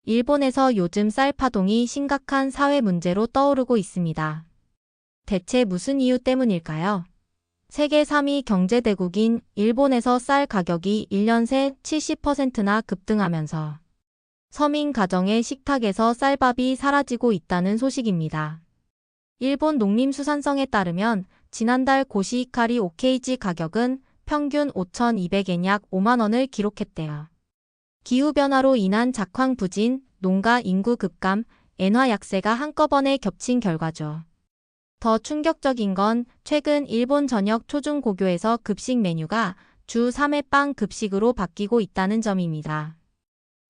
일본에서 요즘 쌀 파동이 심각한 사회 문제로 떠오르고 있습니다. 대체 무슨 이유 때문일까요? 세계 3위 경제대국인 일본에서 쌀 가격이 1년 새 70%나 급등하면서 서민 가정의 식탁에서 쌀밥이 사라지고 있다는 소식입니다. 일본 농림수산성에 따르면 지난달 고시히카리 오케이지 가격은 평균 5,200엔 약 5만 원을 기록했대요. 기후변화로 인한 작황 부진, 농가 인구 급감, 엔화 약세가 한꺼번에 겹친 결과죠. 더 충격적인 건 최근 일본 전역 초중고교에서 급식 메뉴가 주 3회 빵 급식으로 바뀌고 있다는 점입니다.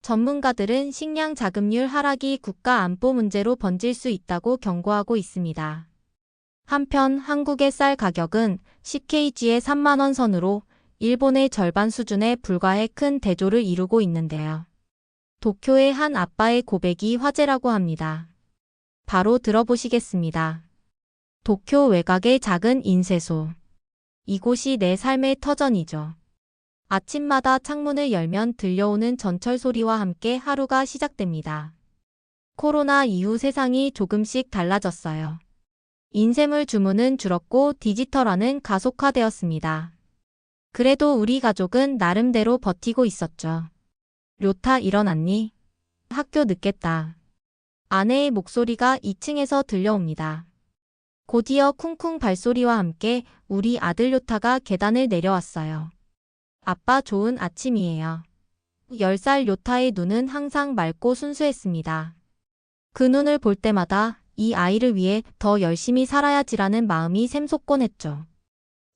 전문가들은 식량 자급률 하락이 국가 안보 문제로 번질 수 있다고 경고하고 있습니다. 한편 한국의 쌀 가격은 10kg에 3만 원 선으로 일본의 절반 수준에 불과해 큰 대조를 이루고 있는데요. 도쿄의 한 아빠의 고백이 화제라고 합니다. 바로 들어보시겠습니다. 도쿄 외곽의 작은 인쇄소. 이곳이 내 삶의 터전이죠. 아침마다 창문을 열면 들려오는 전철 소리와 함께 하루가 시작됩니다. 코로나 이후 세상이 조금씩 달라졌어요. 인쇄물 주문은 줄었고 디지털화는 가속화되었습니다. 그래도 우리 가족은 나름대로 버티고 있었죠. 료타 일어났니? 학교 늦겠다. 아내의 목소리가 2층에서 들려옵니다. 곧이어 쿵쿵 발소리와 함께 우리 아들 료타가 계단을 내려왔어요. 아빠 좋은 아침이에요. 10살 료타의 눈은 항상 맑고 순수했습니다. 그 눈을 볼 때마다 이 아이를 위해 더 열심히 살아야지라는 마음이 샘솟곤 했죠.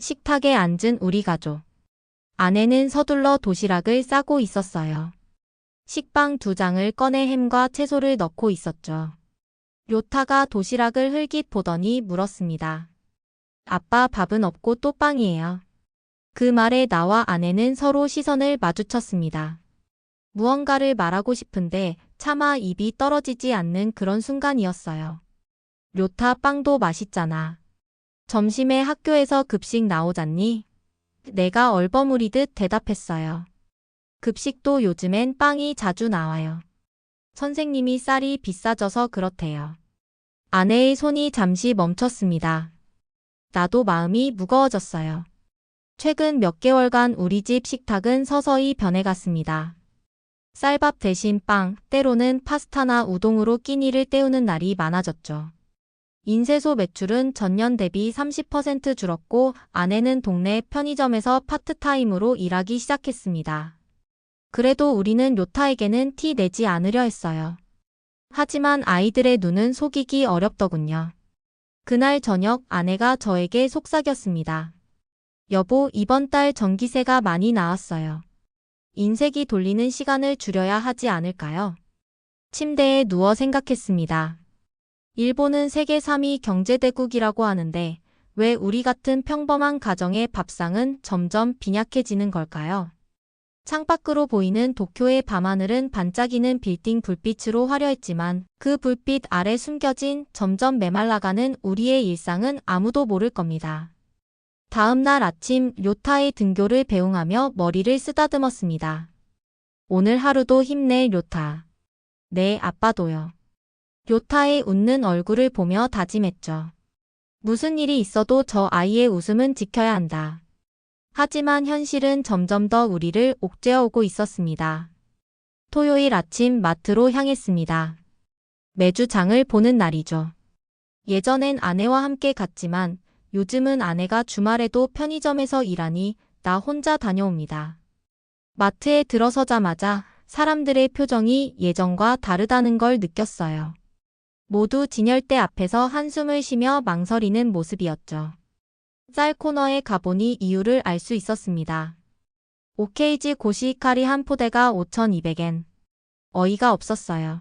식탁에 앉은 우리 가족. 아내는 서둘러 도시락을 싸고 있었어요. 식빵 2장을 꺼내 햄과 채소를 넣고 있었죠. 료타가 도시락을 흘깃 보더니 물었습니다. 아빠 밥은 없고 또 빵이에요. 그 말에 나와 아내는 서로 시선을 마주쳤습니다. 무언가를 말하고 싶은데 차마 입이 떨어지지 않는 그런 순간이었어요. 료타 빵도 맛있잖아. 점심에 학교에서 급식 나오잖니? 내가 얼버무리듯 대답했어요. 급식도 요즘엔 빵이 자주 나와요. 선생님이 쌀이 비싸져서 그렇대요. 아내의 손이 잠시 멈췄습니다. 나도 마음이 무거워졌어요. 최근 몇 개월간 우리 집 식탁은 서서히 변해갔습니다. 쌀밥 대신 빵, 때로는 파스타나 우동으로 끼니를 때우는 날이 많아졌죠. 인쇄소 매출은 전년 대비 30% 줄었고 아내는 동네 편의점에서 파트타임으로 일하기 시작했습니다. 그래도 우리는 료타에게는 티 내지 않으려 했어요. 하지만 아이들의 눈은 속이기 어렵더군요. 그날 저녁 아내가 저에게 속삭였습니다. 여보, 이번 달 전기세가 많이 나왔어요. 인쇄기 돌리는 시간을 줄여야 하지 않을까요? 침대에 누워 생각했습니다. 일본은 세계 3위 경제대국이라고 하는데 왜 우리 같은 평범한 가정의 밥상은 점점 빈약해지는 걸까요? 창밖으로 보이는 도쿄의 밤하늘은 반짝이는 빌딩 불빛으로 화려했지만 그 불빛 아래 숨겨진 점점 메말라가는 우리의 일상은 아무도 모를 겁니다. 다음 날 아침 료타의 등교를 배웅하며 머리를 쓰다듬었습니다. 오늘 하루도 힘내 료타. 네, 아빠도요. 료타의 웃는 얼굴을 보며 다짐했죠. 무슨 일이 있어도 저 아이의 웃음은 지켜야 한다. 하지만 현실은 점점 더 우리를 옥죄어 오고 있었습니다. 토요일 아침 마트로 향했습니다. 매주 장을 보는 날이죠. 예전엔 아내와 함께 갔지만 요즘은 아내가 주말에도 편의점에서 일하니 나 혼자 다녀옵니다. 마트에 들어서자마자 사람들의 표정이 예전과 다르다는 걸 느꼈어요. 모두 진열대 앞에서 한숨을 쉬며 망설이는 모습이었죠. 쌀 코너에 가보니 이유를 알 수 있었습니다. 오케이지 고시히카리 한 포대가 5,200엔. 어이가 없었어요.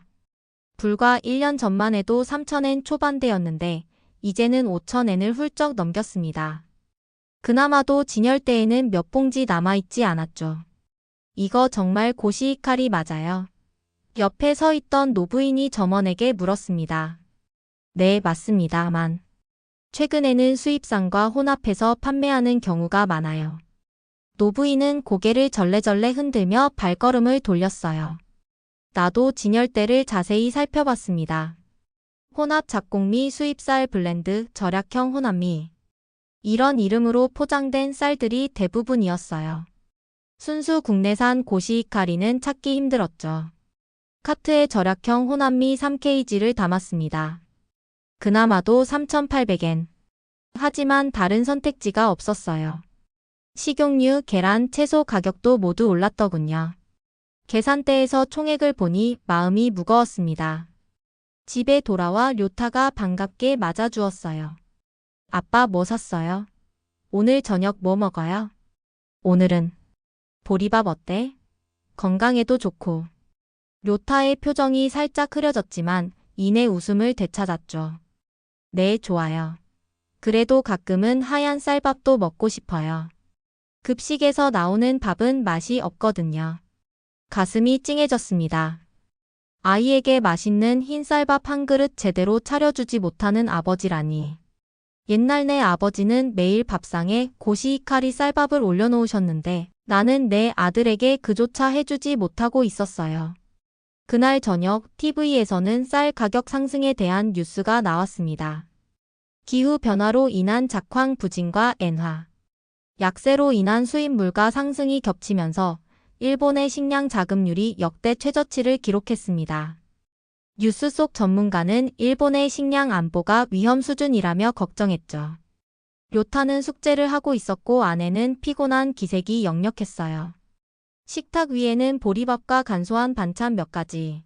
불과 1년 전만 해도 3,000엔 초반대였는데 이제는 5,000엔을 훌쩍 넘겼습니다. 그나마도 진열대에는 몇 봉지 남아있지 않았죠. 이거 정말 고시히카리 맞아요? 옆에 서 있던 노부인이 점원에게 물었습니다. 네, 맞습니다만. 최근에는 수입산과 혼합해서 판매하는 경우가 많아요. 노부인은 고개를 절레절레 흔들며 발걸음을 돌렸어요. 나도 진열대를 자세히 살펴봤습니다. 혼합 작곡미 수입쌀 블렌드 절약형 혼합미. 이런 이름으로 포장된 쌀들이 대부분이었어요. 순수 국내산 고시이카리는 찾기 힘들었죠. 카트에 절약형 혼합미 3kg를 담았습니다. 그나마도 3,800엔. 하지만 다른 선택지가 없었어요. 식용유, 계란, 채소 가격도 모두 올랐더군요. 계산대에서 총액을 보니 마음이 무거웠습니다. 집에 돌아와 료타가 반갑게 맞아주었어요. 아빠 뭐 샀어요? 오늘 저녁 뭐 먹어요? 오늘은 보리밥 어때? 건강에도 좋고. 료타의 표정이 살짝 흐려졌지만 이내 웃음을 되찾았죠. 네, 좋아요. 그래도 가끔은 하얀 쌀밥도 먹고 싶어요. 급식에서 나오는 밥은 맛이 없거든요. 가슴이 찡해졌습니다. 아이에게 맛있는 흰 쌀밥 한 그릇 제대로 차려주지 못하는 아버지라니. 옛날 내 아버지는 매일 밥상에 고시이카리 쌀밥을 올려놓으셨는데 나는 내 아들에게 그조차 해주지 못하고 있었어요. 그날 저녁 TV에서는 쌀 가격 상승에 대한 뉴스가 나왔습니다. 기후변화로 인한 작황 부진과 엔화, 약세로 인한 수입 물가 상승이 겹치면서 일본의 식량 자급률이 역대 최저치를 기록했습니다. 뉴스 속 전문가는 일본의 식량 안보가 위험 수준이라며 걱정했죠. 료타는 숙제를 하고 있었고 아내는 피곤한 기색이 역력했어요. 식탁 위에는 보리밥과 간소한 반찬 몇 가지.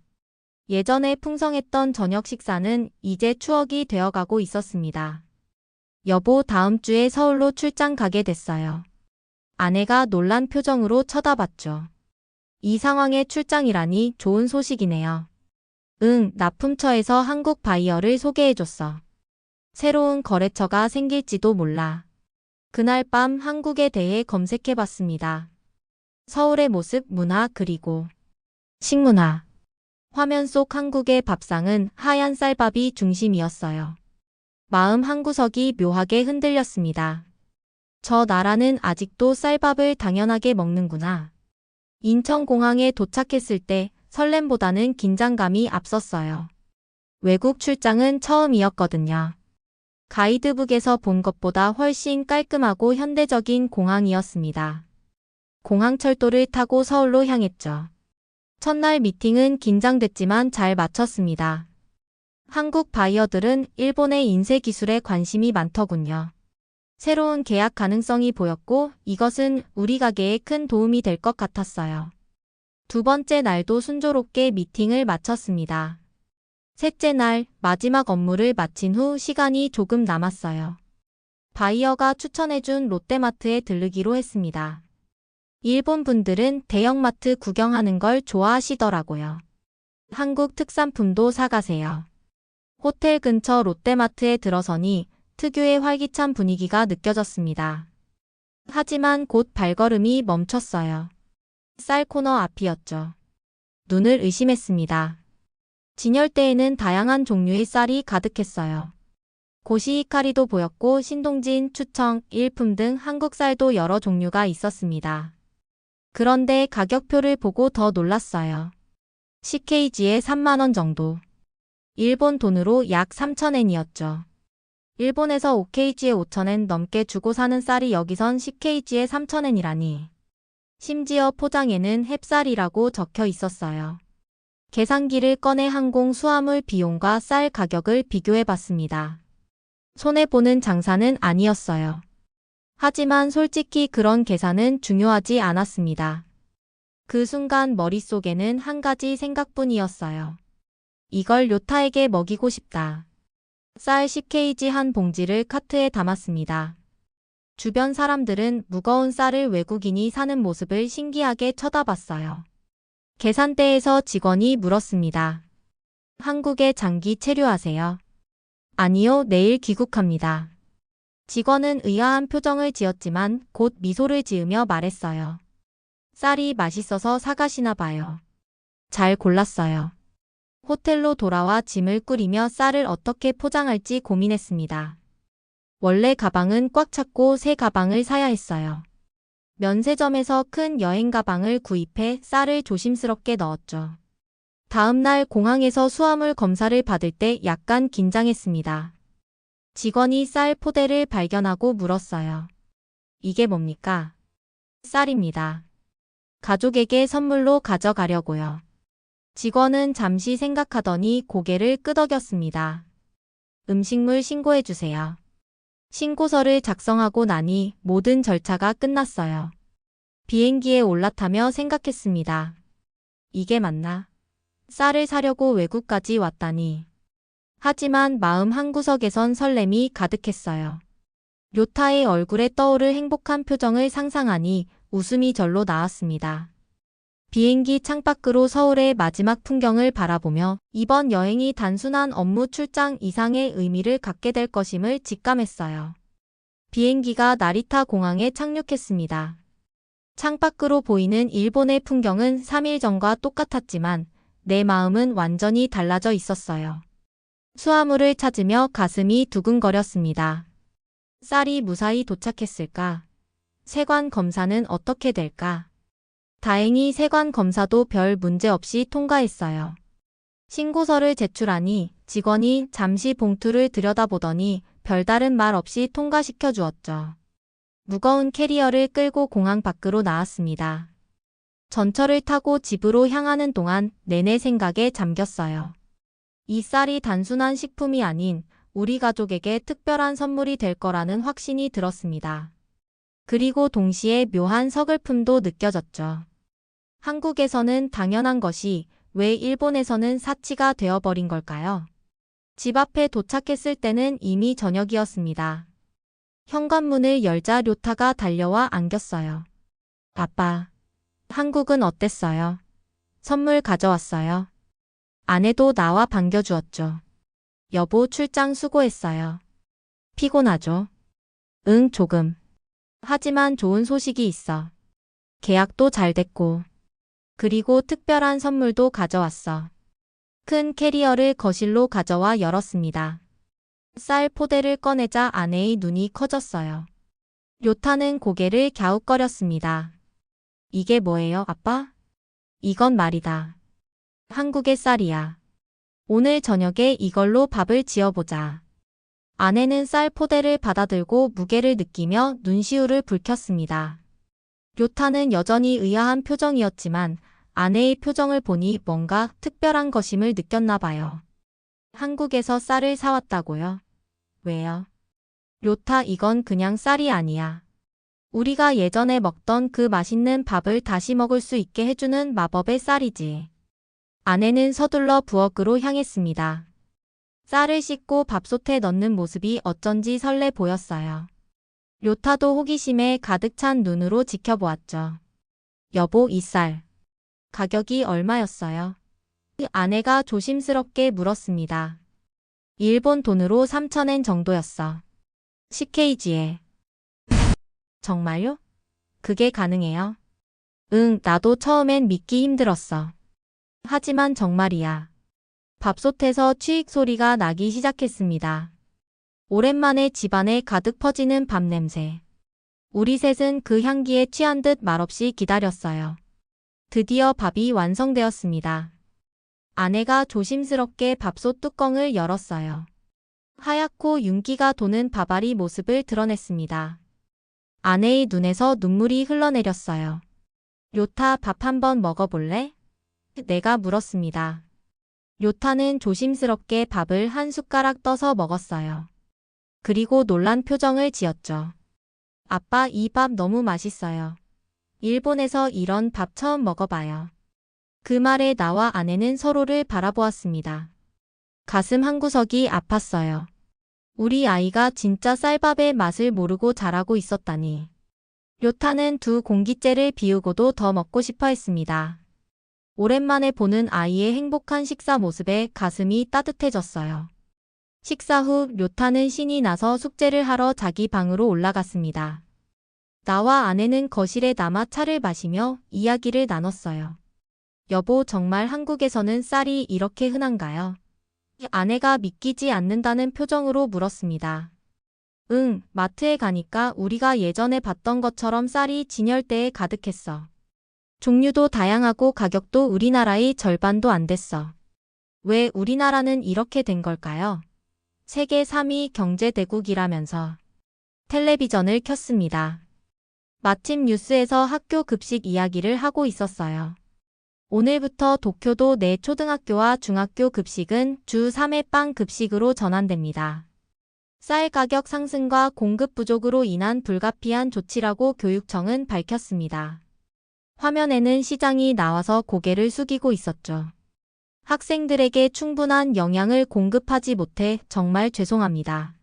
예전에 풍성했던 저녁 식사는 이제 추억이 되어가고 있었습니다. 여보, 다음 주에 서울로 출장 가게 됐어요. 아내가 놀란 표정으로 쳐다봤죠. 이 상황에 출장이라니 좋은 소식이네요. 응, 납품처에서 한국 바이어를 소개해줬어. 새로운 거래처가 생길지도 몰라. 그날 밤 한국에 대해 검색해봤습니다. 서울의 모습, 문화, 그리고 식문화. 화면 속 한국의 밥상은 하얀 쌀밥이 중심이었어요. 마음 한구석이 묘하게 흔들렸습니다. 저 나라는 아직도 쌀밥을 당연하게 먹는구나. 인천공항에 도착했을 때 설렘보다는 긴장감이 앞섰어요. 외국 출장은 처음이었거든요. 가이드북에서 본 것보다 훨씬 깔끔하고 현대적인 공항이었습니다. 공항철도를 타고 서울로 향했죠. 첫날 미팅은 긴장됐지만 잘 마쳤습니다. 한국 바이어들은 일본의 인쇄 기술에 관심이 많더군요. 새로운 계약 가능성이 보였고 이것은 우리 가게에 큰 도움이 될 것 같았어요. 두 번째 날도 순조롭게 미팅을 마쳤습니다. 셋째 날 마지막 업무를 마친 후 시간이 조금 남았어요. 바이어가 추천해준 롯데마트에 들르기로 했습니다. 일본 분들은 대형마트 구경하는 걸 좋아하시더라고요. 한국 특산품도 사가세요. 호텔 근처 롯데마트에 들어서니 특유의 활기찬 분위기가 느껴졌습니다. 하지만 곧 발걸음이 멈췄어요. 쌀 코너 앞이었죠. 눈을 의심했습니다. 진열대에는 다양한 종류의 쌀이 가득했어요. 고시히카리도 보였고 신동진, 추청, 일품 등 한국 쌀도 여러 종류가 있었습니다. 그런데 가격표를 보고 더 놀랐어요. 10kg에 3만 원 정도. 일본 돈으로 약 3,000엔이었죠. 일본에서 5kg에 5,000엔 넘게 주고 사는 쌀이 여기선 10kg에 3,000엔이라니. 심지어 포장에는 햅쌀이라고 적혀 있었어요. 계산기를 꺼내 항공 수화물 비용과 쌀 가격을 비교해봤습니다. 손해보는 장사는 아니었어요. 하지만 솔직히 그런 계산은 중요하지 않았습니다. 그 순간 머릿속에는 한 가지 생각뿐이었어요. 이걸 료타에게 먹이고 싶다. 쌀 10kg 한 봉지를 카트에 담았습니다. 주변 사람들은 무거운 쌀을 외국인이 사는 모습을 신기하게 쳐다봤어요. 계산대에서 직원이 물었습니다. 한국에 장기 체류하세요? 아니요, 내일 귀국합니다. 직원은 의아한 표정을 지었지만 곧 미소를 지으며 말했어요. 쌀이 맛있어서 사가시나 봐요. 잘 골랐어요. 호텔로 돌아와 짐을 꾸리며 쌀을 어떻게 포장할지 고민했습니다. 원래 가방은 꽉 찼고 새 가방을 사야 했어요. 면세점에서 큰 여행 가방을 구입해 쌀을 조심스럽게 넣었죠. 다음 날 공항에서 수화물 검사를 받을 때 약간 긴장했습니다. 직원이 쌀 포대를 발견하고 물었어요. 이게 뭡니까? 쌀입니다. 가족에게 선물로 가져가려고요. 직원은 잠시 생각하더니 고개를 끄덕였습니다. 음식물 신고해주세요. 신고서를 작성하고 나니 모든 절차가 끝났어요. 비행기에 올라타며 생각했습니다. 이게 맞나? 쌀을 사려고 외국까지 왔다니. 하지만 마음 한구석에선 설렘이 가득했어요. 료타의 얼굴에 떠오를 행복한 표정을 상상하니 웃음이 절로 나왔습니다. 비행기 창밖으로 서울의 마지막 풍경을 바라보며 이번 여행이 단순한 업무 출장 이상의 의미를 갖게 될 것임을 직감했어요. 비행기가 나리타 공항에 착륙했습니다. 창밖으로 보이는 일본의 풍경은 3일 전과 똑같았지만 내 마음은 완전히 달라져 있었어요. 수화물을 찾으며 가슴이 두근거렸습니다. 쌀이 무사히 도착했을까? 세관 검사는 어떻게 될까? 다행히 세관 검사도 별 문제 없이 통과했어요. 신고서를 제출하니 직원이 잠시 봉투를 들여다보더니 별다른 말 없이 통과시켜 주었죠. 무거운 캐리어를 끌고 공항 밖으로 나왔습니다. 전철을 타고 집으로 향하는 동안 내내 생각에 잠겼어요. 이 쌀이 단순한 식품이 아닌 우리 가족에게 특별한 선물이 될 거라는 확신이 들었습니다. 그리고 동시에 묘한 서글픔도 느껴졌죠. 한국에서는 당연한 것이 왜 일본에서는 사치가 되어버린 걸까요? 집 앞에 도착했을 때는 이미 저녁이었습니다. 현관문을 열자 료타가 달려와 안겼어요. 아빠, 한국은 어땠어요? 선물 가져왔어요. 아내도 나와 반겨주었죠. 여보, 출장 수고했어요. 피곤하죠? 응, 조금. 하지만 좋은 소식이 있어. 계약도 잘 됐고. 그리고 특별한 선물도 가져왔어. 큰 캐리어를 거실로 가져와 열었습니다. 쌀 포대를 꺼내자 아내의 눈이 커졌어요. 료타는 고개를 갸웃거렸습니다. 이게 뭐예요, 아빠? 이건 말이다. 한국의 쌀이야. 오늘 저녁에 이걸로 밥을 지어보자. 아내는 쌀 포대를 받아들고 무게를 느끼며 눈시울을 붉혔습니다. 료타는 여전히 의아한 표정이었지만 아내의 표정을 보니 뭔가 특별한 것임을 느꼈나 봐요. 한국에서 쌀을 사왔다고요? 왜요? 료타, 이건 그냥 쌀이 아니야. 우리가 예전에 먹던 그 맛있는 밥을 다시 먹을 수 있게 해주는 마법의 쌀이지. 아내는 서둘러 부엌으로 향했습니다. 쌀을 씻고 밥솥에 넣는 모습이 어쩐지 설레 보였어요. 료타도 호기심에 가득 찬 눈으로 지켜보았죠. 여보, 이 쌀. 가격이 얼마였어요? 아내가 조심스럽게 물었습니다. 일본 돈으로 3,000엔 정도였어. CKG에. 정말요? 그게 가능해요? 응, 나도 처음엔 믿기 힘들었어. 하지만 정말이야. 밥솥에서 취익 소리가 나기 시작했습니다. 오랜만에 집안에 가득 퍼지는 밥 냄새. 우리 셋은 그 향기에 취한 듯 말없이 기다렸어요. 드디어 밥이 완성되었습니다. 아내가 조심스럽게 밥솥 뚜껑을 열었어요. 하얗고 윤기가 도는 밥알이 모습을 드러냈습니다. 아내의 눈에서 눈물이 흘러내렸어요. 료타, 밥 한번 먹어볼래? 내가 물었습니다. 료타는 조심스럽게 밥을 한 숟가락 떠서 먹었어요. 그리고 놀란 표정을 지었죠. 아빠, 이 밥 너무 맛있어요. 일본에서 이런 밥 처음 먹어봐요. 그 말에 나와 아내는 서로를 바라보았습니다. 가슴 한구석이 아팠어요. 우리 아이가 진짜 쌀밥의 맛을 모르고 자라고 있었다니. 료타는 두 공기째를 비우고도 더 먹고 싶어 했습니다. 오랜만에 보는 아이의 행복한 식사 모습에 가슴이 따뜻해졌어요. 식사 후 료타는 신이 나서 숙제를 하러 자기 방으로 올라갔습니다. 나와 아내는 거실에 남아 차를 마시며 이야기를 나눴어요. 여보, 정말 한국에서는 쌀이 이렇게 흔한가요? 아내가 믿기지 않는다는 표정으로 물었습니다. 응, 마트에 가니까 우리가 예전에 봤던 것처럼 쌀이 진열대에 가득했어. 종류도 다양하고 가격도 우리나라의 절반도 안 됐어. 왜 우리나라는 이렇게 된 걸까요? 세계 3위 경제대국이라면서 텔레비전을 켰습니다. 마침 뉴스에서 학교 급식 이야기를 하고 있었어요. 오늘부터 도쿄도 내 초등학교와 중학교 급식은 주 3회 빵 급식으로 전환됩니다. 쌀 가격 상승과 공급 부족으로 인한 불가피한 조치라고 교육청은 밝혔습니다. 화면에는 시장이 나와서 고개를 숙이고 있었죠. 학생들에게 충분한 영양을 공급하지 못해 정말 죄송합니다.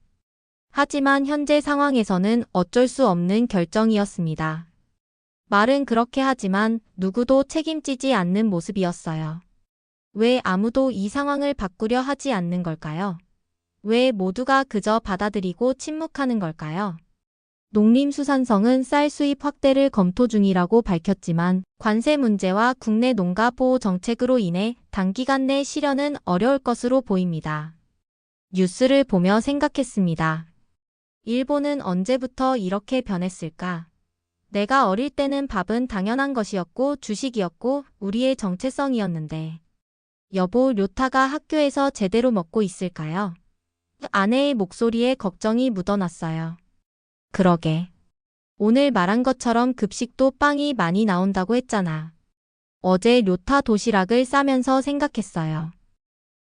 하지만 현재 상황에서는 어쩔 수 없는 결정이었습니다. 말은 그렇게 하지만 누구도 책임지지 않는 모습이었어요. 왜 아무도 이 상황을 바꾸려 하지 않는 걸까요? 왜 모두가 그저 받아들이고 침묵하는 걸까요? 농림수산성은 쌀 수입 확대를 검토 중이라고 밝혔지만 관세 문제와 국내 농가 보호 정책으로 인해 단기간 내 실현은 어려울 것으로 보입니다. 뉴스를 보며 생각했습니다. 일본은 언제부터 이렇게 변했을까? 내가 어릴 때는 밥은 당연한 것이었고 주식이었고 우리의 정체성이었는데. 여보, 료타가 학교에서 제대로 먹고 있을까요? 아내의 목소리에 걱정이 묻어났어요. 그러게. 오늘 말한 것처럼 급식도 빵이 많이 나온다고 했잖아. 어제 료타 도시락을 싸면서 생각했어요.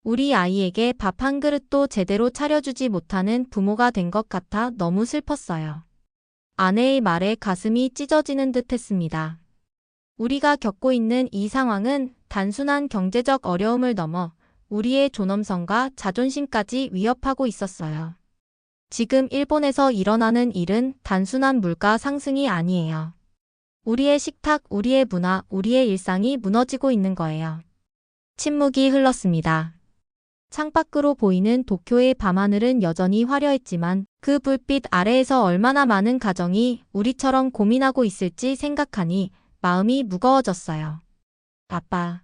우리 아이에게 밥 한 그릇도 제대로 차려주지 못하는 부모가 된 것 같아 너무 슬펐어요. 아내의 말에 가슴이 찢어지는 듯 했습니다. 우리가 겪고 있는 이 상황은 단순한 경제적 어려움을 넘어 우리의 존엄성과 자존심까지 위협하고 있었어요. 지금 일본에서 일어나는 일은 단순한 물가 상승이 아니에요. 우리의 식탁, 우리의 문화, 우리의 일상이 무너지고 있는 거예요. 침묵이 흘렀습니다. 창밖으로 보이는 도쿄의 밤하늘은 여전히 화려했지만 그 불빛 아래에서 얼마나 많은 가정이 우리처럼 고민하고 있을지 생각하니 마음이 무거워졌어요. 아빠.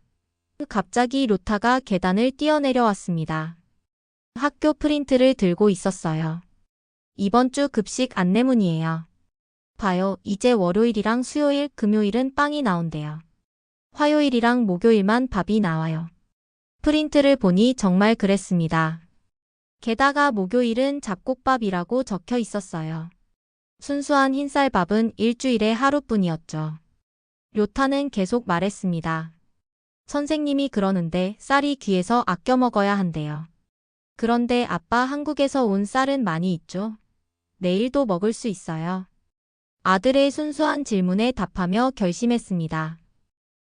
갑자기 료타가 계단을 뛰어내려왔습니다. 학교 프린트를 들고 있었어요. 이번 주 급식 안내문이에요. 봐요, 이제 월요일이랑 수요일, 금요일은 빵이 나온대요. 화요일이랑 목요일만 밥이 나와요. 프린트를 보니 정말 그랬습니다. 게다가 목요일은 잡곡밥이라고 적혀 있었어요. 순수한 흰쌀밥은 일주일에 하루뿐이었죠. 료타는 계속 말했습니다. 선생님이 그러는데 쌀이 귀해서 아껴 먹어야 한대요. 그런데 아빠, 한국에서 온 쌀은 많이 있죠? 내일도 먹을 수 있어요. 아들의 순수한 질문에 답하며 결심했습니다.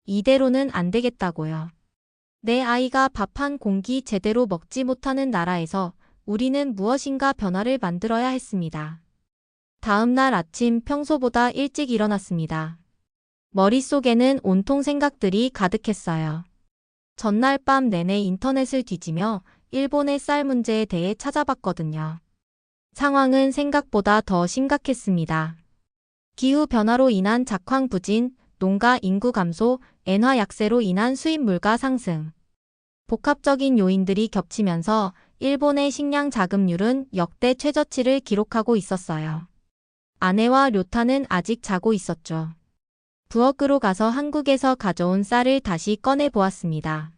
이대로는 안 되겠다고요. 내 아이가 밥 한 공기 제대로 먹지 못하는 나라에서 우리는 무엇인가 변화를 만들어야 했습니다. 다음 날 아침 평소보다 일찍 일어났습니다. 머릿속에는 온통 생각들이 가득했어요. 전날 밤 내내 인터넷을 뒤지며 일본의 쌀 문제에 대해 찾아봤거든요. 상황은 생각보다 더 심각했습니다. 기후변화로 인한 작황 부진, 농가 인구 감소, 엔화 약세로 인한 수입 물가 상승. 복합적인 요인들이 겹치면서 일본의 식량 자급률은 역대 최저치를 기록하고 있었어요. 아내와 료타는 아직 자고 있었죠. 부엌으로 가서 한국에서 가져온 쌀을 다시 꺼내 보았습니다.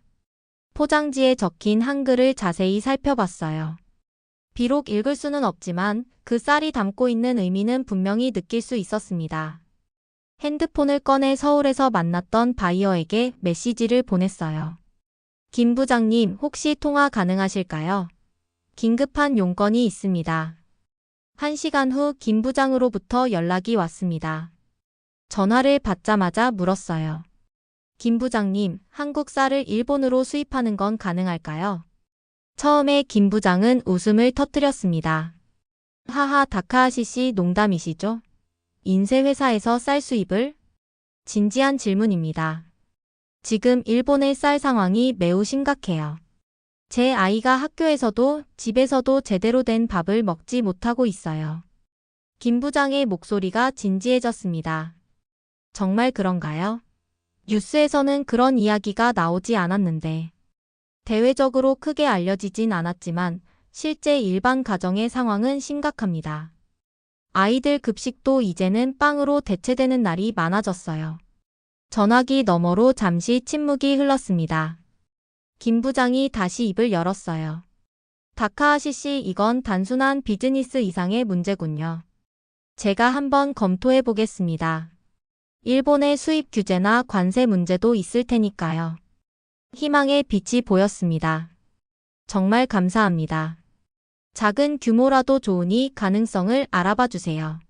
포장지에 적힌 한글을 자세히 살펴봤어요. 비록 읽을 수는 없지만 그 쌀이 담고 있는 의미는 분명히 느낄 수 있었습니다. 핸드폰을 꺼내 서울에서 만났던 바이어에게 메시지를 보냈어요. 김 부장님, 혹시 통화 가능하실까요? 긴급한 용건이 있습니다. 1시간 후 김 부장으로부터 연락이 왔습니다. 전화를 받자마자 물었어요. 김 부장님, 한국 쌀을 일본으로 수입하는 건 가능할까요? 처음에 김 부장은 웃음을 터뜨렸습니다. 하하, 다카하시 씨, 농담이시죠? 인쇄 회사에서 쌀 수입을? 진지한 질문입니다. 지금 일본의 쌀 상황이 매우 심각해요. 제 아이가 학교에서도 집에서도 제대로 된 밥을 먹지 못하고 있어요. 김 부장의 목소리가 진지해졌습니다. 정말 그런가요? 뉴스에서는 그런 이야기가 나오지 않았는데. 대외적으로 크게 알려지진 않았지만 실제 일반 가정의 상황은 심각합니다. 아이들 급식도 이제는 빵으로 대체되는 날이 많아졌어요. 전화기 너머로 잠시 침묵이 흘렀습니다. 김 부장이 다시 입을 열었어요. 다카하시 씨, 이건 단순한 비즈니스 이상의 문제군요. 제가 한번 검토해 보겠습니다. 일본의 수입 규제나 관세 문제도 있을 테니까요. 희망의 빛이 보였습니다. 정말 감사합니다. 작은 규모라도 좋으니 가능성을 알아봐 주세요.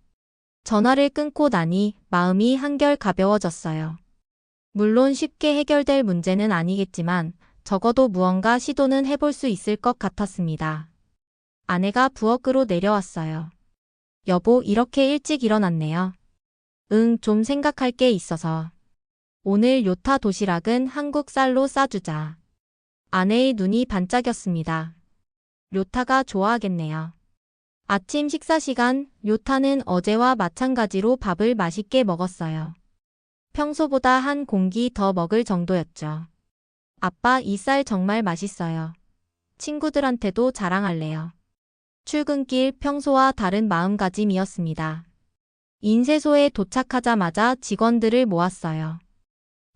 전화를 끊고 나니 마음이 한결 가벼워졌어요. 물론 쉽게 해결될 문제는 아니겠지만 적어도 무언가 시도는 해볼 수 있을 것 같았습니다. 아내가 부엌으로 내려왔어요. 여보, 이렇게 일찍 일어났네요. 응, 좀 생각할 게 있어서. 오늘 요타 도시락은 한국 쌀로 싸주자. 아내의 눈이 반짝였습니다. 요타가 좋아하겠네요. 아침 식사 시간, 요타는 어제와 마찬가지로 밥을 맛있게 먹었어요. 평소보다 한 공기 더 먹을 정도였죠. 아빠, 이 쌀 정말 맛있어요. 친구들한테도 자랑할래요. 출근길, 평소와 다른 마음가짐이었습니다. 인쇄소에 도착하자마자 직원들을 모았어요.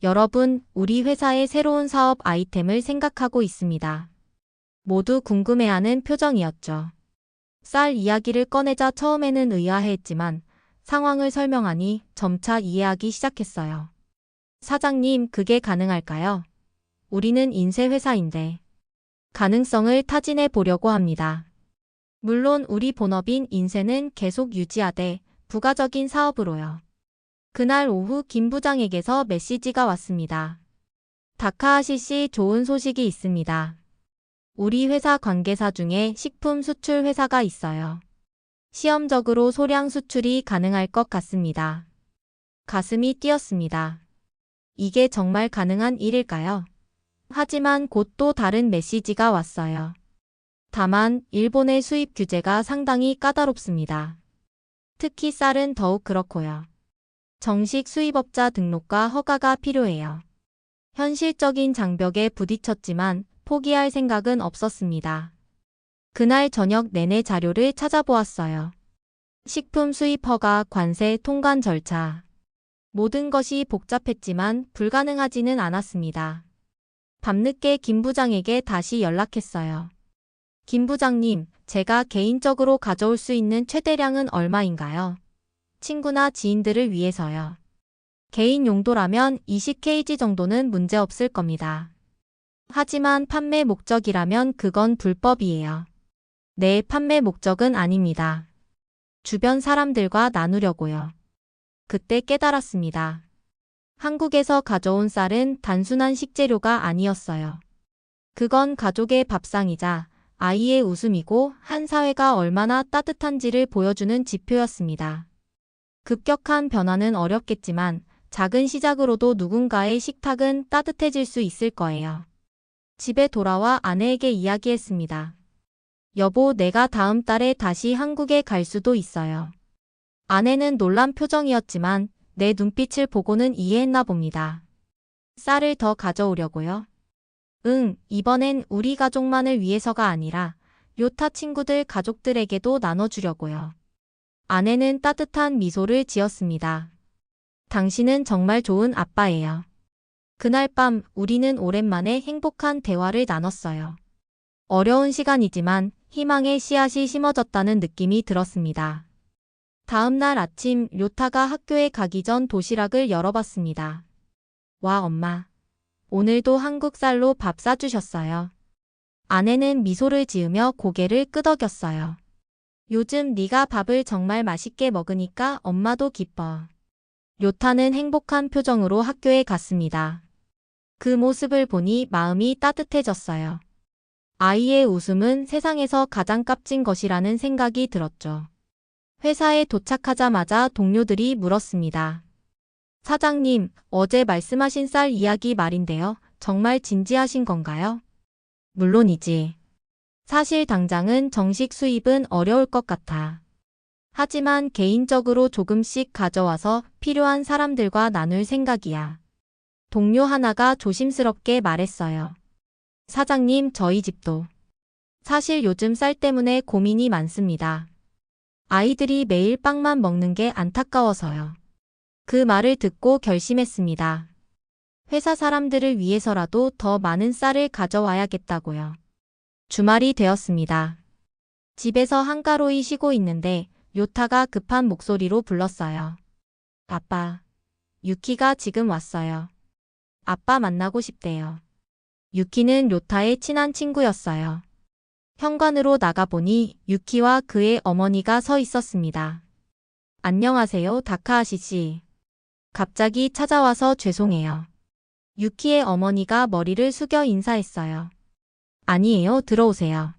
여러분, 우리 회사의 새로운 사업 아이템을 생각하고 있습니다. 모두 궁금해하는 표정이었죠. 쌀 이야기를 꺼내자 처음에는 의아해했지만 상황을 설명하니 점차 이해하기 시작했어요. 사장님, 그게 가능할까요? 우리는 인쇄회사인데 가능성을 타진해 보려고 합니다. 물론 우리 본업인 인쇄는 계속 유지하되 부가적인 사업으로요. 그날 오후 김 부장에게서 메시지가 왔습니다. 다카하시 씨, 좋은 소식이 있습니다. 우리 회사 관계사 중에 식품 수출 회사가 있어요. 시험적으로 소량 수출이 가능할 것 같습니다. 가슴이 뛰었습니다. 이게 정말 가능한 일일까요? 하지만 곧 또 다른 메시지가 왔어요. 다만 일본의 수입 규제가 상당히 까다롭습니다. 특히 쌀은 더욱 그렇고요. 정식 수입업자 등록과 허가가 필요해요. 현실적인 장벽에 부딪혔지만 포기할 생각은 없었습니다. 그날 저녁 내내 자료를 찾아보았어요. 식품 수입 허가, 관세, 통관 절차. 모든 것이 복잡했지만 불가능하지는 않았습니다. 밤늦게 김 부장에게 다시 연락했어요. 김 부장님, 제가 개인적으로 가져올 수 있는 최대량은 얼마인가요? 친구나 지인들을 위해서요. 개인 용도라면 20kg 정도는 문제 없을 겁니다. 하지만 판매 목적이라면 그건 불법이에요. 네, 판매 목적은 아닙니다. 주변 사람들과 나누려고요. 그때 깨달았습니다. 한국에서 가져온 쌀은 단순한 식재료가 아니었어요. 그건 가족의 밥상이자 아이의 웃음이고 한 사회가 얼마나 따뜻한지를 보여주는 지표였습니다. 급격한 변화는 어렵겠지만 작은 시작으로도 누군가의 식탁은 따뜻해질 수 있을 거예요. 집에 돌아와 아내에게 이야기했습니다. 여보, 내가 다음 달에 다시 한국에 갈 수도 있어요. 아내는 놀란 표정이었지만 내 눈빛을 보고는 이해했나 봅니다. 쌀을 더 가져오려고요? 응, 이번엔 우리 가족만을 위해서가 아니라 요타 친구들 가족들에게도 나눠주려고요. 아내는 따뜻한 미소를 지었습니다. 당신은 정말 좋은 아빠예요. 그날 밤 우리는 오랜만에 행복한 대화를 나눴어요. 어려운 시간이지만 희망의 씨앗이 심어졌다는 느낌이 들었습니다. 다음 날 아침 요타가 학교에 가기 전 도시락을 열어봤습니다. 와, 엄마. 오늘도 한국 쌀로 밥 싸주셨어요. 아내는 미소를 지으며 고개를 끄덕였어요. 요즘 네가 밥을 정말 맛있게 먹으니까 엄마도 기뻐. 요타는 행복한 표정으로 학교에 갔습니다. 그 모습을 보니 마음이 따뜻해졌어요. 아이의 웃음은 세상에서 가장 값진 것이라는 생각이 들었죠. 회사에 도착하자마자 동료들이 물었습니다. 사장님, 어제 말씀하신 쌀 이야기 말인데요. 정말 진지하신 건가요? 물론이지. 사실 당장은 정식 수입은 어려울 것 같아. 하지만 개인적으로 조금씩 가져와서 필요한 사람들과 나눌 생각이야. 동료 하나가 조심스럽게 말했어요. 사장님, 저희 집도. 사실 요즘 쌀 때문에 고민이 많습니다. 아이들이 매일 빵만 먹는 게 안타까워서요. 그 말을 듣고 결심했습니다. 회사 사람들을 위해서라도 더 많은 쌀을 가져와야겠다고요. 주말이 되었습니다. 집에서 한가로이 쉬고 있는데 요타가 급한 목소리로 불렀어요. 아빠, 유키가 지금 왔어요. 아빠 만나고 싶대요. 유키는 요타의 친한 친구였어요. 현관으로 나가보니 유키와 그의 어머니가 서 있었습니다. 안녕하세요, 다카하시 씨. 갑자기 찾아와서 죄송해요. 유키의 어머니가 머리를 숙여 인사했어요. 아니에요, 들어오세요.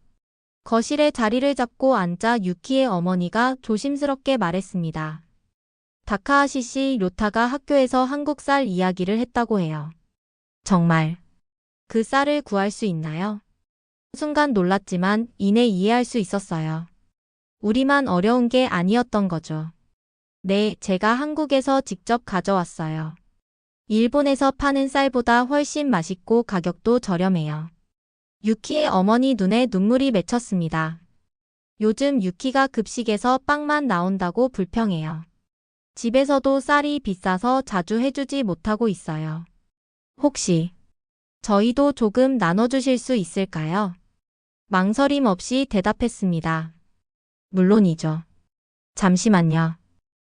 거실에 자리를 잡고 앉자 유키의 어머니가 조심스럽게 말했습니다. 다카하시 씨, 요타가 학교에서 한국 쌀 이야기를 했다고 해요. 정말 그 쌀을 구할 수 있나요? 순간 놀랐지만 이내 이해할 수 있었어요. 우리만 어려운 게 아니었던 거죠. 네, 제가 한국에서 직접 가져왔어요. 일본에서 파는 쌀보다 훨씬 맛있고 가격도 저렴해요. 유키의 어머니 눈에 눈물이 맺혔습니다. 요즘 유키가 급식에서 빵만 나온다고 불평해요. 집에서도 쌀이 비싸서 자주 해주지 못하고 있어요. 혹시 저희도 조금 나눠주실 수 있을까요? 망설임 없이 대답했습니다. 물론이죠. 잠시만요.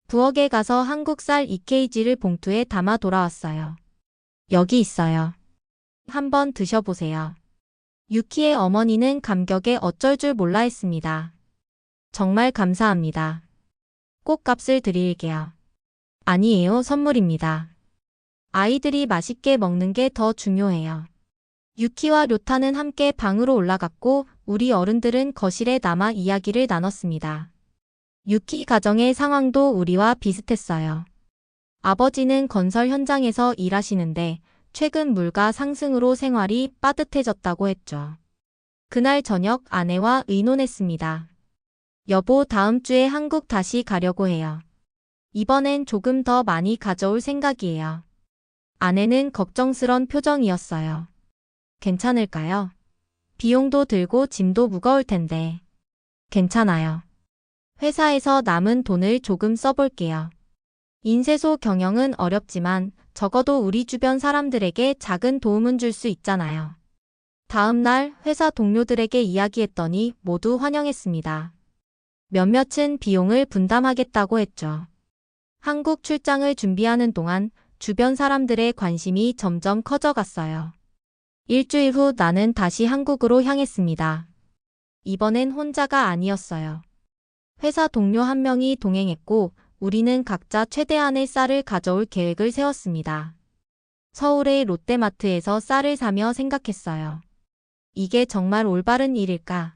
부엌에 가서 한국 쌀 2kg를 봉투에 담아 돌아왔어요. 여기 있어요. 한번 드셔보세요. 유키의 어머니는 감격에 어쩔 줄 몰라 했습니다. 정말 감사합니다. 꼭 값을 드릴게요. 아니에요, 선물입니다. 아이들이 맛있게 먹는 게 더 중요해요. 유키와 료타는 함께 방으로 올라갔고 우리 어른들은 거실에 남아 이야기를 나눴습니다. 유키 가정의 상황도 우리와 비슷했어요. 아버지는 건설 현장에서 일하시는데 최근 물가 상승으로 생활이 빠듯해졌다고 했죠. 그날 저녁 아내와 의논했습니다. 여보, 다음 주에 한국 다시 가려고 해요. 이번엔 조금 더 많이 가져올 생각이에요. 아내는 걱정스런 표정이었어요. 괜찮을까요? 비용도 들고 짐도 무거울 텐데. 괜찮아요. 회사에서 남은 돈을 조금 써볼게요. 인쇄소 경영은 어렵지만 적어도 우리 주변 사람들에게 작은 도움은 줄 수 있잖아요. 다음 날 회사 동료들에게 이야기했더니 모두 환영했습니다. 몇몇은 비용을 분담하겠다고 했죠. 한국 출장을 준비하는 동안 주변 사람들의 관심이 점점 커져갔어요. 일주일 후 나는 다시 한국으로 향했습니다. 이번엔 혼자가 아니었어요. 회사 동료 한 명이 동행했고 우리는 각자 최대한의 쌀을 가져올 계획을 세웠습니다. 서울의 롯데마트에서 쌀을 사며 생각했어요. 이게 정말 올바른 일일까?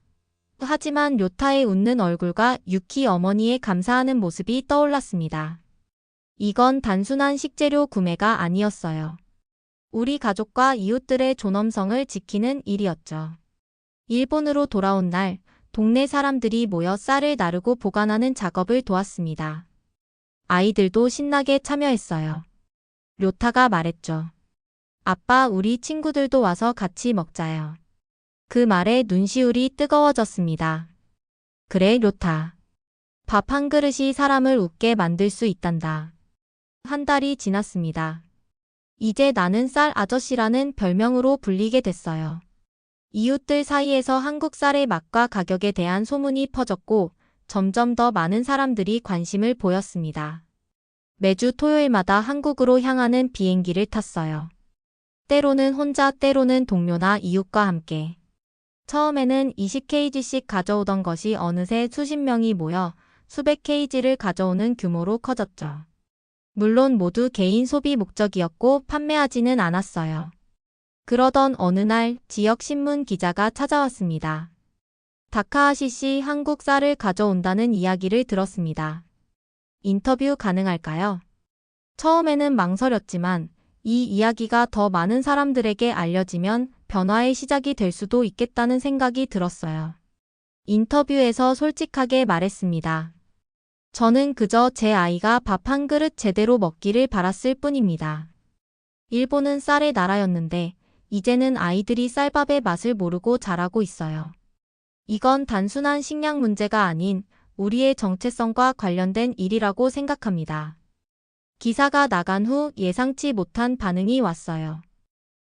하지만 료타의 웃는 얼굴과 유키 어머니의 감사하는 모습이 떠올랐습니다. 이건 단순한 식재료 구매가 아니었어요. 우리 가족과 이웃들의 존엄성을 지키는 일이었죠. 일본으로 돌아온 날, 동네 사람들이 모여 쌀을 나르고 보관하는 작업을 도왔습니다. 아이들도 신나게 참여했어요. 료타가 말했죠. 아빠, 우리 친구들도 와서 같이 먹자요. 그 말에 눈시울이 뜨거워졌습니다. 그래, 료타. 밥 한 그릇이 사람을 웃게 만들 수 있단다. 한 달이 지났습니다. 이제 나는 쌀 아저씨라는 별명으로 불리게 됐어요. 이웃들 사이에서 한국 쌀의 맛과 가격에 대한 소문이 퍼졌고 점점 더 많은 사람들이 관심을 보였습니다. 매주 토요일마다 한국으로 향하는 비행기를 탔어요. 때로는 혼자, 때로는 동료나 이웃과 함께. 처음에는 20kg씩 가져오던 것이 어느새 수십 명이 모여 수백 kg를 가져오는 규모로 커졌죠. 물론 모두 개인 소비 목적이었고 판매하지는 않았어요. 그러던 어느 날 지역 신문 기자가 찾아왔습니다. 다카하시 씨 한국 쌀을 가져온다는 이야기를 들었습니다. 인터뷰 가능할까요? 처음에는 망설였지만 이 이야기가 더 많은 사람들에게 알려지면 변화의 시작이 될 수도 있겠다는 생각이 들었어요. 인터뷰에서 솔직하게 말했습니다. 저는 그저 제 아이가 밥 한 그릇 제대로 먹기를 바랐을 뿐입니다. 일본은 쌀의 나라였는데 이제는 아이들이 쌀밥의 맛을 모르고 자라고 있어요. 이건 단순한 식량 문제가 아닌 우리의 정체성과 관련된 일이라고 생각합니다. 기사가 나간 후 예상치 못한 반응이 왔어요.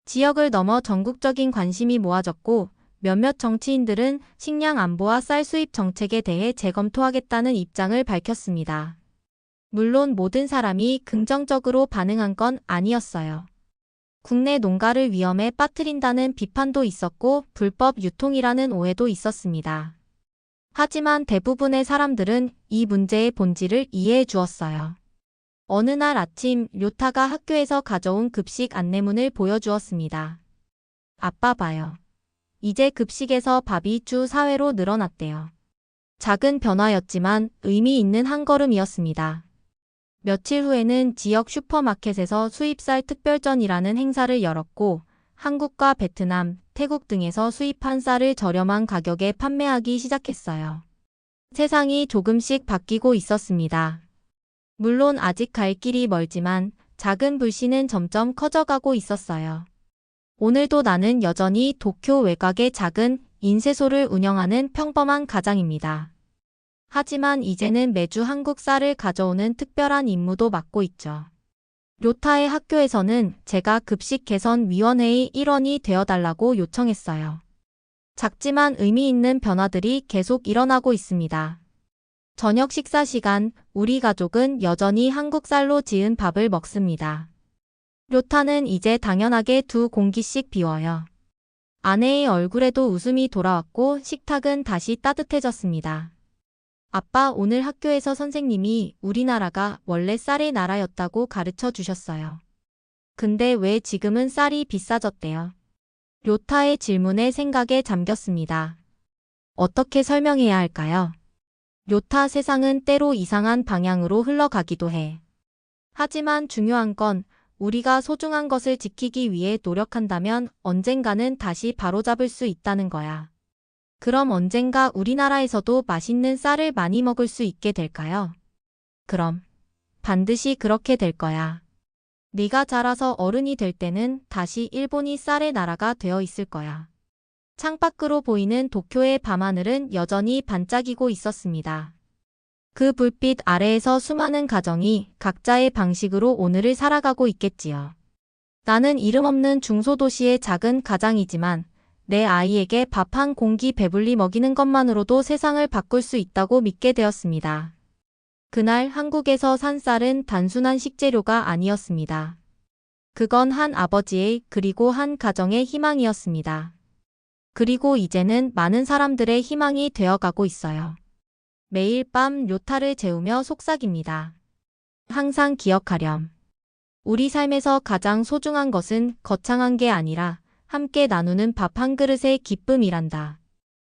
지역을 넘어 전국적인 관심이 모아졌고 몇몇 정치인들은 식량 안보와 쌀 수입 정책에 대해 재검토하겠다는 입장을 밝혔습니다. 물론 모든 사람이 긍정적으로 반응한 건 아니었어요. 국내 농가를 위험에 빠뜨린다는 비판도 있었고 불법 유통이라는 오해도 있었습니다. 하지만 대부분의 사람들은 이 문제의 본질을 이해해 주었어요. 어느 날 아침 료타가 학교에서 가져온 급식 안내문을 보여주었습니다. 아빠 봐요. 이제 급식에서 밥이 주 4회로 늘어났대요. 작은 변화였지만 의미 있는 한 걸음이었습니다. 며칠 후에는 지역 슈퍼마켓에서 수입쌀 특별전이라는 행사를 열었고 한국과 베트남, 태국 등에서 수입한 쌀을 저렴한 가격에 판매하기 시작했어요. 세상이 조금씩 바뀌고 있었습니다. 물론 아직 갈 길이 멀지만 작은 불씨는 점점 커져가고 있었어요. 오늘도 나는 여전히 도쿄 외곽의 작은 인쇄소를 운영하는 평범한 가장입니다. 하지만 이제는 매주 한국 쌀을 가져오는 특별한 임무도 맡고 있죠. 료타의 학교에서는 제가 급식 개선 위원회의 일원이 되어달라고 요청했어요. 작지만 의미 있는 변화들이 계속 일어나고 있습니다. 저녁 식사 시간, 우리 가족은 여전히 한국 쌀로 지은 밥을 먹습니다. 료타는 이제 당연하게 2공기씩 비워요. 아내의 얼굴에도 웃음이 돌아왔고 식탁은 다시 따뜻해졌습니다. 아빠, 오늘 학교에서 선생님이 우리나라가 원래 쌀의 나라였다고 가르쳐 주셨어요. 근데 왜 지금은 쌀이 비싸졌대요? 료타의 질문에 생각에 잠겼습니다. 어떻게 설명해야 할까요? 료타, 세상은 때로 이상한 방향으로 흘러가기도 해. 하지만 중요한 건 우리가 소중한 것을 지키기 위해 노력한다면 언젠가는 다시 바로잡을 수 있다는 거야. 그럼 언젠가 우리나라에서도 맛있는 쌀을 많이 먹을 수 있게 될까요? 그럼 반드시 그렇게 될 거야. 네가 자라서 어른이 될 때는 다시 일본이 쌀의 나라가 되어 있을 거야. 창밖으로 보이는 도쿄의 밤하늘은 여전히 반짝이고 있었습니다. 그 불빛 아래에서 수많은 가정이 각자의 방식으로 오늘을 살아가고 있겠지요. 나는 이름 없는 중소도시의 작은 가장이지만 내 아이에게 밥 한 공기 배불리 먹이는 것만으로도 세상을 바꿀 수 있다고 믿게 되었습니다. 그날 한국에서 산 쌀은 단순한 식재료가 아니었습니다. 그건 한 아버지의 그리고 한 가정의 희망이었습니다. 그리고 이제는 많은 사람들의 희망이 되어가고 있어요. 매일 밤 료타를 재우며 속삭입니다. 항상 기억하렴. 우리 삶에서 가장 소중한 것은 거창한 게 아니라 함께 나누는 밥 한 그릇의 기쁨이란다.